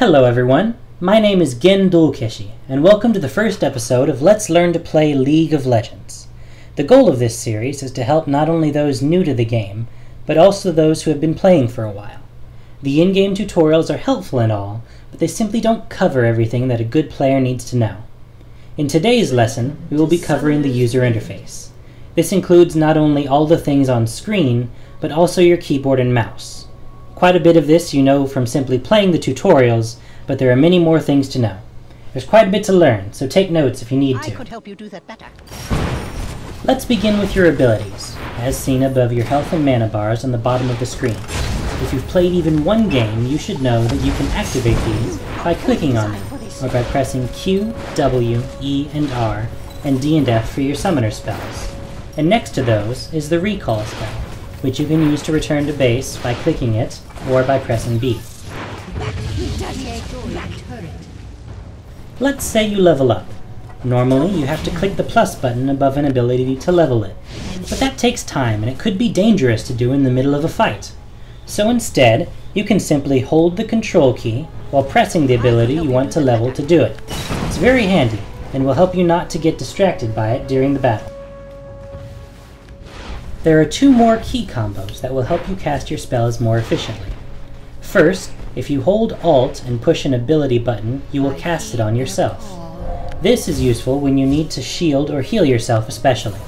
Hello everyone, my name is Gen Dulkeshi, and welcome to the first episode of Let's Learn to Play League of Legends. The goal of this series is to help not only those new to the game, but also those who have been playing for a while. The in-game tutorials are helpful and all, but they simply don't cover everything that a good player needs to know. In today's lesson, we will be covering the user interface. This includes not only all the things on screen, but also your keyboard and mouse. Quite a bit of this you know from simply playing the tutorials, but there are many more things to know. There's quite a bit to learn, so take notes if you need to. I could help you do that better. Let's begin with your abilities, as seen above your health and mana bars on the bottom of the screen. If you've played even one game, you should know that you can activate these by clicking on them, or by pressing Q, W, E, and R, and D and F for your summoner spells. And next to those is the recall spell, which you can use to return to base by clicking it, or by pressing B. Let's say you level up. Normally, you have to click the plus button above an ability to level it, but that takes time and it could be dangerous to do in the middle of a fight. So instead, you can simply hold the control key while pressing the ability you want to level to do it. It's very handy and will help you not to get distracted by it during the battle. There are two more key combos that will help you cast your spells more efficiently. First, if you hold Alt and push an ability button, you will cast it on yourself. This is useful when you need to shield or heal yourself especially.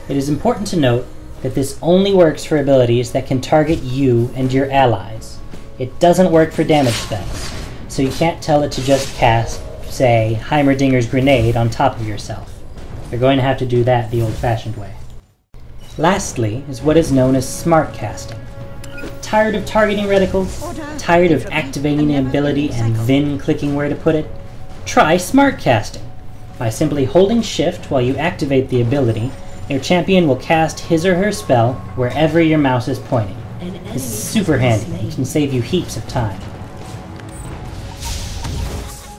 It is important to note that this only works for abilities that can target you and your allies. It doesn't work for damage spells, so you can't tell it to just cast, say, Heimerdinger's Grenade on top of yourself. You're going to have to do that the old-fashioned way. Lastly is what is known as smart casting. Tired of targeting reticles? Tired of activating an ability and then clicking where to put it? Try smart casting. By simply holding Shift while you activate the ability, your champion will cast his or her spell wherever your mouse is pointing. This is super handy and can save you heaps of time.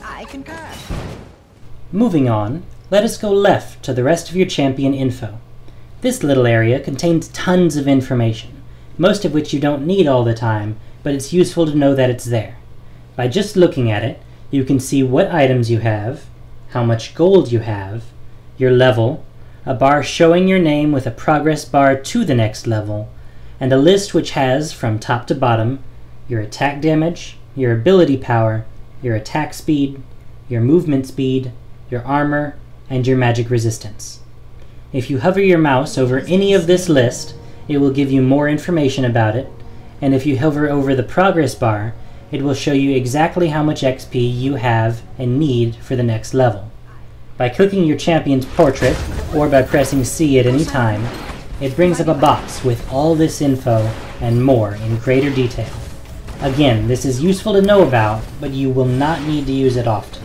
I concur. Moving on, let us go left to the rest of your champion info. This little area contains tons of information, most of which you don't need all the time, but it's useful to know that it's there. By just looking at it, you can see what items you have, how much gold you have, your level, a bar showing your name with a progress bar to the next level, and a list which has, from top to bottom, your attack damage, your ability power, your attack speed, your movement speed, your armor, and your magic resistance. If you hover your mouse over any of this list, it will give you more information about it, and if you hover over the progress bar, it will show you exactly how much XP you have and need for the next level. By clicking your champion's portrait, or by pressing C at any time, it brings up a box with all this info and more in greater detail. Again, this is useful to know about, but you will not need to use it often.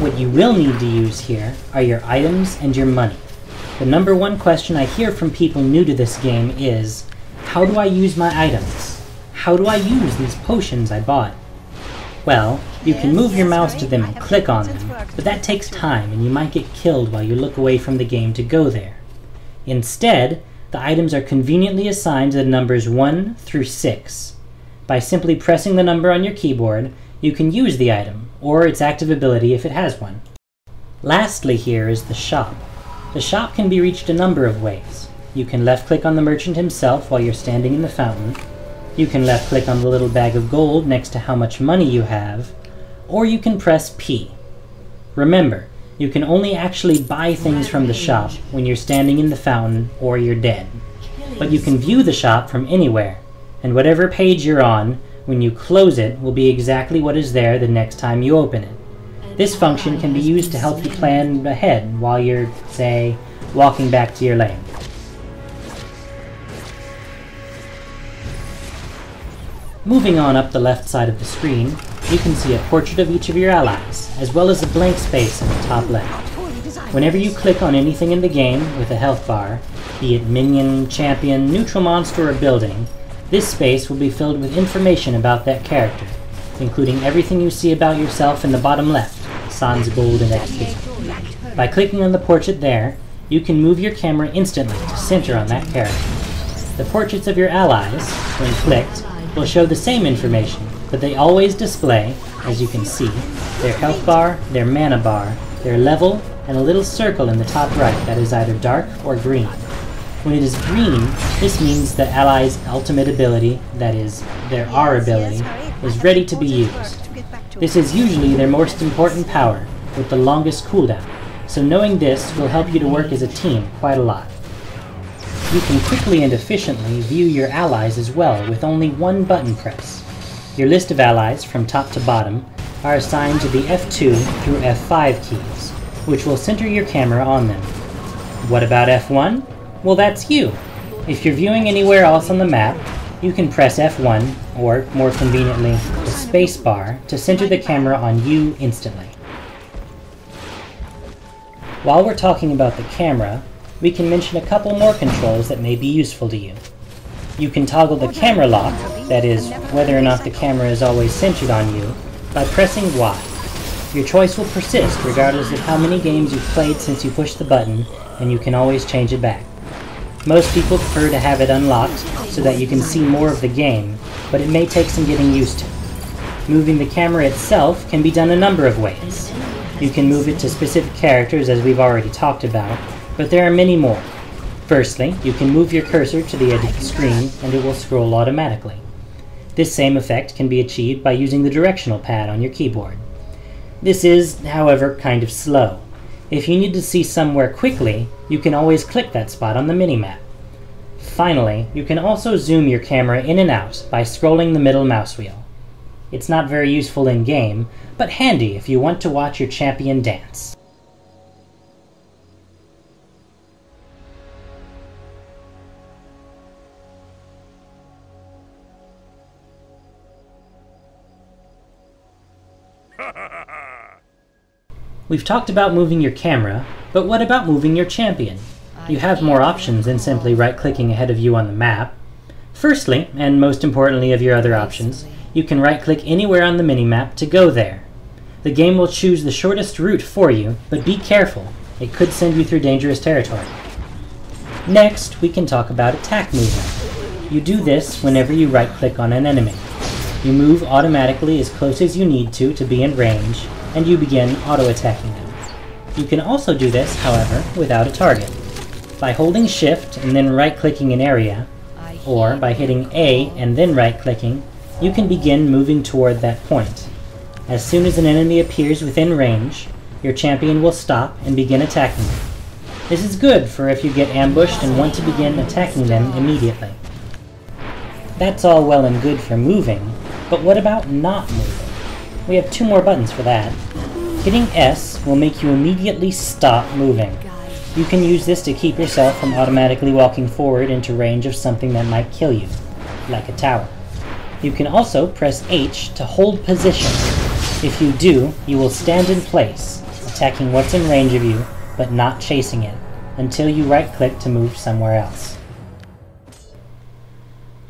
What you will need to use here are your items and your money. The number one question I hear from people new to this game is, how do I use my items? How do I use these potions I bought? Well, you can move your mouse to them and click on them, but that takes time and you might get killed while you look away from the game to go there. Instead, the items are conveniently assigned to the numbers 1 through 6. By simply pressing the number on your keyboard, you can use the item, or its active ability if it has one. Lastly here is the shop. The shop can be reached a number of ways. You can left-click on the merchant himself while you're standing in the fountain. You can left-click on the little bag of gold next to how much money you have, or you can press P. Remember, you can only actually buy things from the shop when you're standing in the fountain or you're dead. But you can view the shop from anywhere, and whatever page you're on, when you close it, will be exactly what is there the next time you open it. This function can be used to help you plan ahead while you're, say, walking back to your lane. Moving on up the left side of the screen, you can see a portrait of each of your allies, as well as a blank space in the top left. Whenever you click on anything in the game with a health bar, be it minion, champion, neutral monster, or building, this space will be filled with information about that character, including everything you see about yourself in the bottom left, sans gold and XP. By clicking on the portrait there, you can move your camera instantly to center on that character. The portraits of your allies, when clicked, will show the same information, but they always display, as you can see, their health bar, their mana bar, their level, and a little circle in the top right that is either dark or green. When it is green, this means the ally's ultimate ability, that is, their R ability, is ready to be used. This is usually their most important power, with the longest cooldown, so knowing this will help you to work as a team quite a lot. You can quickly and efficiently view your allies as well with only one button press. Your list of allies, from top to bottom, are assigned to the F2 through F5 keys, which will center your camera on them. What about F1? Well, that's you! If you're viewing anywhere else on the map, you can press F1, or, more conveniently, the spacebar, to center the camera on you instantly. While we're talking about the camera, we can mention a couple more controls that may be useful to you. You can toggle the camera lock, that is, whether or not the camera is always centered on you, by pressing Y. Your choice will persist regardless of how many games you've played since you pushed the button, and you can always change it back. Most people prefer to have it unlocked so that you can see more of the game, but it may take some getting used to. Moving the camera itself can be done a number of ways. You can move it to specific characters, as we've already talked about, but there are many more. Firstly, you can move your cursor to the edge of the screen and it will scroll automatically. This same effect can be achieved by using the directional pad on your keyboard. This is, however, kind of slow. If you need to see somewhere quickly, you can always click that spot on the minimap. Finally, you can also zoom your camera in and out by scrolling the middle mouse wheel. It's not very useful in-game, but handy if you want to watch your champion dance. We've talked about moving your camera, but what about moving your champion? You have more options than simply right-clicking ahead of you on the map. Firstly, and most importantly of your other options, you can right-click anywhere on the minimap to go there. The game will choose the shortest route for you, but be careful, it could send you through dangerous territory. Next, we can talk about attack movement. You do this whenever you right-click on an enemy. You move automatically as close as you need to be in range, and you begin auto-attacking them. You can also do this, however, without a target. By holding Shift and then right-clicking an area, or by hitting A and then right-clicking, you can begin moving toward that point. As soon as an enemy appears within range, your champion will stop and begin attacking them. This is good for if you get ambushed and want to begin attacking them immediately. That's all well and good for moving, but what about not moving? We have two more buttons for that. Hitting S will make you immediately stop moving. You can use this to keep yourself from automatically walking forward into range of something that might kill you, like a tower. You can also press H to hold position. If you do, you will stand in place, attacking what's in range of you, but not chasing it, until you right-click to move somewhere else.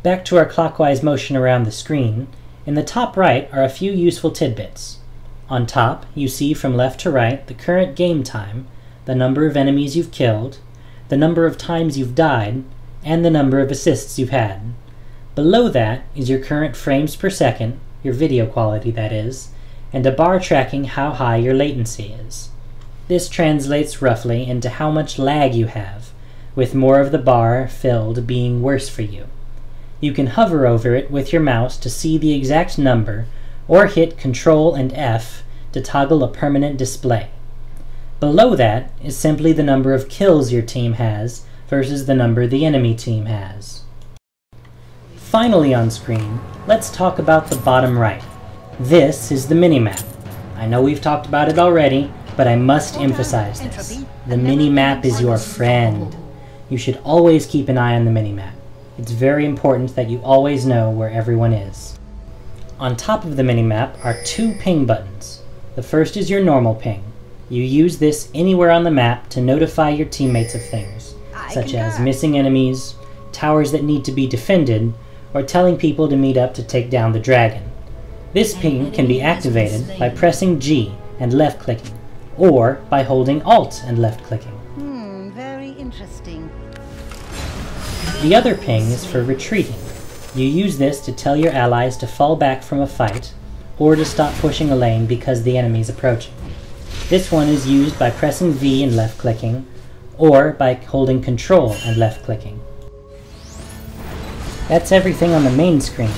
Back to our clockwise motion around the screen, in the top right are a few useful tidbits. On top, you see from left to right the current game time, the number of enemies you've killed, the number of times you've died, and the number of assists you've had. Below that is your current frames per second, your video quality that is, and a bar tracking how high your latency is. This translates roughly into how much lag you have, with more of the bar filled being worse for you. You can hover over it with your mouse to see the exact number, or hit Ctrl and F to toggle a permanent display. Below that is simply the number of kills your team has versus the number the enemy team has. Finally on screen, let's talk about the bottom right. This is the minimap. I know we've talked about it already, but I must emphasize this. The minimap is your friend. You should always keep an eye on the minimap. It's very important that you always know where everyone is. On top of the minimap are two ping buttons. The first is your normal ping. You use this anywhere on the map to notify your teammates of things, such as missing enemies, towers that need to be defended, or telling people to meet up to take down the dragon. This ping can be activated by pressing G and left-clicking, or by holding Alt and left-clicking. Very interesting. The other ping is for retreating. You use this to tell your allies to fall back from a fight, or to stop pushing a lane because the enemy's approaching. This one is used by pressing V and left-clicking, or by holding Control and left-clicking. That's everything on the main screen,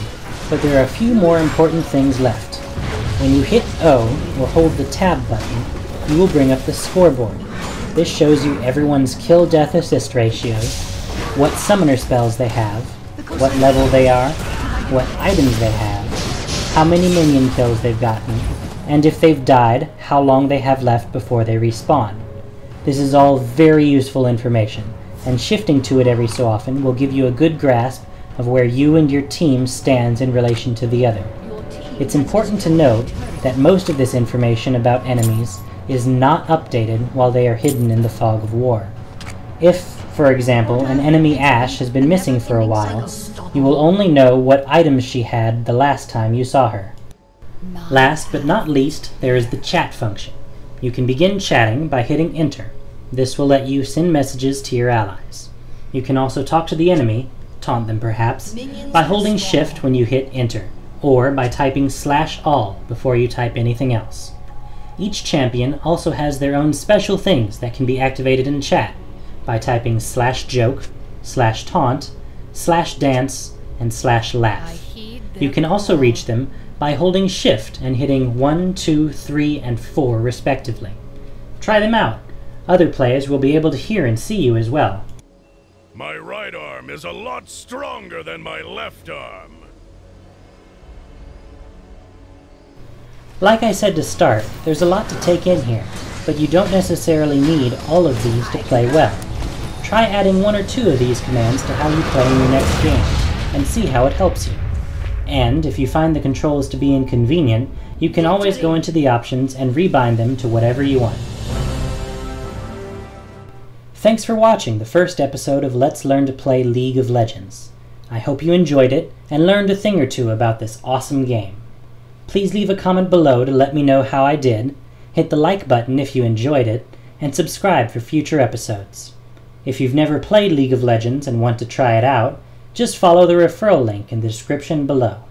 but there are a few more important things left. When you hit O, or hold the Tab button, you will bring up the scoreboard. This shows you everyone's kill-death assist ratios, what summoner spells they have, what level they are, what items they have, how many minion kills they've gotten, and if they've died, how long they have left before they respawn. This is all very useful information, and shifting to it every so often will give you a good grasp of where you and your team stands in relation to the other. It's important to note that most of this information about enemies is not updated while they are hidden in the fog of war. If, for example, an enemy Ashe has been missing for a while, you will only know what items she had the last time you saw her. Last but not least, there is the chat function. You can begin chatting by hitting Enter. This will let you send messages to your allies. You can also talk to the enemy, taunt them perhaps, by holding Shift when you hit Enter, or by typing /all before you type anything else. Each champion also has their own special things that can be activated in chat by typing /joke, /taunt, /dance, and /laugh. You can also reach them by holding Shift and hitting 1, 2, 3, and 4 respectively. Try them out. Other players will be able to hear and see you as well. My right arm is a lot stronger than my left arm. Like I said to start, there's a lot to take in here, but you don't necessarily need all of these to play well. Try adding 1 or 2 of these commands to how you play in your next game, and see how it helps you. And if you find the controls to be inconvenient, you can always go into the options and rebind them to whatever you want. Thanks for watching the first episode of Let's Learn to Play League of Legends. I hope you enjoyed it and learned a thing or two about this awesome game. Please leave a comment below to let me know how I did, hit the like button if you enjoyed it, and subscribe for future episodes. If you've never played League of Legends and want to try it out, just follow the referral link in the description below.